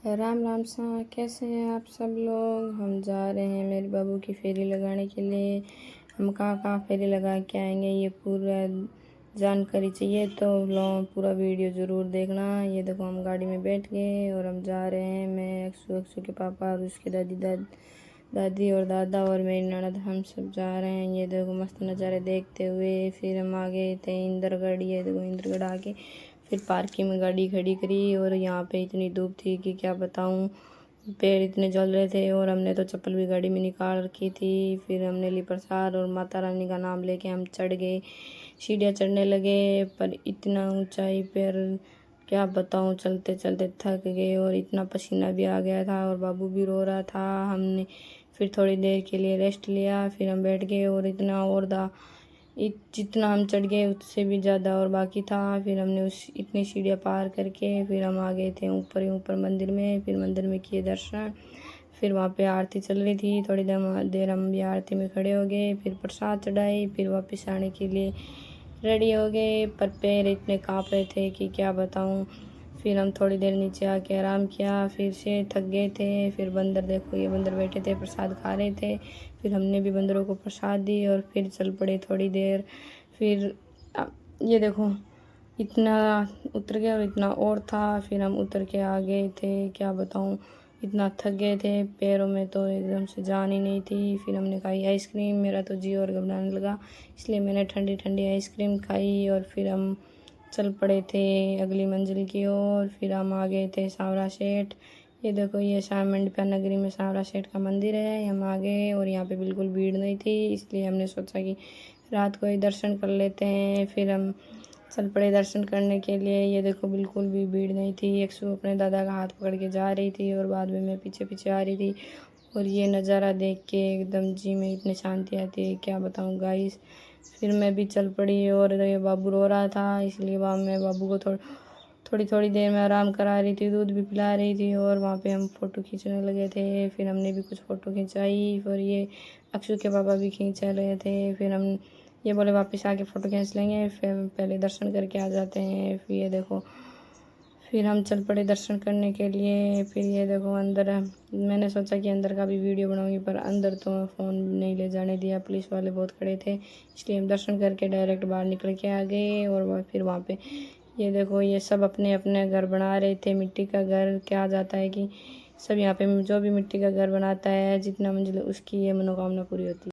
राम राम सा, कैसे हैं आप सब लोग। हम जा रहे हैं मेरे बाबू की फेरी लगाने के लिए। हम कहाँ कहाँ फेरी लगा के आएंगे, ये पूरा जानकारी चाहिए तो पूरा वीडियो ज़रूर देखना। ये देखो हम गाड़ी में बैठ गए और हम जा रहे हैं। मैं अक्षु के पापा और उसके दादी और दादा और मेरी ननद, हम सब जा रहे हैं। ये देखो मस्त नज़ारे देखते हुए। फिर हम आ गए थे इंद्रगढ़। ये देखो इंद्रगढ़ आके फिर पार्किंग में गाड़ी खड़ी करी और यहाँ पे इतनी धूप थी कि क्या बताऊँ, पैर इतने जल रहे थे और हमने तो चप्पल भी गाड़ी में निकाल रखी थी। फिर हमने ली प्रसाद और माता रानी का नाम लेके हम चढ़ गए, सीढ़ियाँ चढ़ने लगे। पर इतना ऊंचाई पर क्या बताऊँ, चलते चलते थक गए और इतना पसीना भी आ गया था और बाबू भी रो रहा था। हमने फिर थोड़ी देर के लिए रेस्ट लिया, फिर हम बैठ गए और इतना और जितना हम चढ़ गए उससे भी ज़्यादा और बाकी था। फिर हमने उस इतनी सीढ़ियाँ पार करके फिर हम आ गए थे ऊपर ही ऊपर मंदिर में। फिर मंदिर में किए दर्शन। फिर वहाँ पे आरती चल रही थी, थोड़ी देर हम भी आरती में खड़े हो गए। फिर प्रसाद चढ़ाई, फिर वापस आने के लिए रेडी हो गए। पर पैर इतने काँप रहे थे कि क्या बताऊँ। फिर हम थोड़ी देर नीचे आके आराम किया, फिर से थक गए थे। फिर बंदर, देखो ये बंदर बैठे थे प्रसाद खा रहे थे। फिर हमने भी बंदरों को प्रसाद दी और फिर चल पड़े थोड़ी देर। फिर ये देखो इतना उतर गया और इतना और था। फिर हम उतर के आ गए थे, क्या बताऊँ, इतना थक गए थे, पैरों में तो एकदम से जान ही नहीं थी। फिर हमने खाई आइसक्रीम, मेरा तो जी और घबराने लगा, इसलिए मैंने ठंडी ठंडी आइसक्रीम खाई और फिर हम चल पड़े थे अगली मंजिल की ओर। फिर हम आ गए थे सांवरा सेठ। ये देखो ये शाम मंडपा नगरी में सांवरा सेठ का मंदिर है। हम आ गए और यहाँ पे बिल्कुल भीड़ नहीं थी, इसलिए हमने सोचा कि रात को ही दर्शन कर लेते हैं। फिर हम चल पड़े दर्शन करने के लिए। ये देखो बिल्कुल भी भीड़ नहीं थी। अक्षु अपने दादा का हाथ पकड़ के जा रही थी और बाद में मैं पीछे पीछे आ रही थी। और ये नज़ारा देख के एकदम जी में इतनी शांति आती है, क्या बताऊँ गाइस। फिर मैं भी चल पड़ी और ये बाबू रो रहा था, इसलिए वहाँ मैं बाबू को थोड़ी देर में आराम करा रही थी, दूध भी पिला रही थी और वहाँ पे हम फ़ोटो खींचने लगे थे। फिर हमने भी कुछ फ़ोटो खिंचाई और ये अक्षु के पापा भी खींचा रहे थे। फिर हम ये बोले वापस आके फ़ोटो खींच लेंगे, फिर पहले दर्शन करके आ जाते हैं। फिर ये देखो फिर हम चल पड़े दर्शन करने के लिए। फिर ये देखो अंदर, मैंने सोचा कि अंदर का भी वीडियो बनाऊंगी, पर अंदर तो फ़ोन नहीं ले जाने दिया, पुलिस वाले बहुत खड़े थे, इसलिए हम दर्शन करके डायरेक्ट बाहर निकल के आ गए। और फिर वहाँ पे ये देखो ये सब अपने अपने घर बना रहे थे, मिट्टी का घर। क्या जाता है कि सब यहाँ पे जो भी मिट्टी का घर बनाता है, जितना मंजिल उसकी ये मनोकामना पूरी होती है।